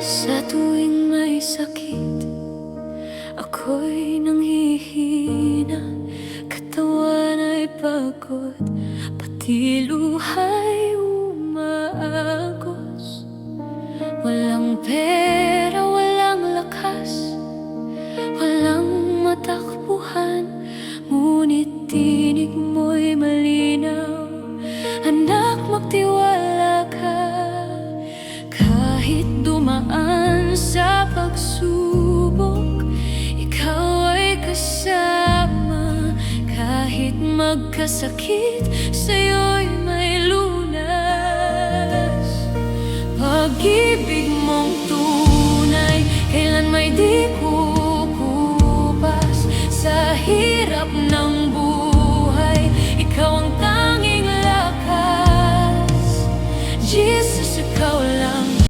Sa tuwing may sakit, ako'y nanghihina. Katawan ay pagod, pati luha'y umaagos. Walang pera, walang lakas, walang matakbuhan, ngunit tinig mo'y malinaw. Anak, magtiwala ka. Kahit dumaan sa pagsubok, ikaw ay kasama. Kahit magkasakit, sa'yo'y may lunas. Pag-ibig mong tunay, kailan may di kukupas. Sa hirap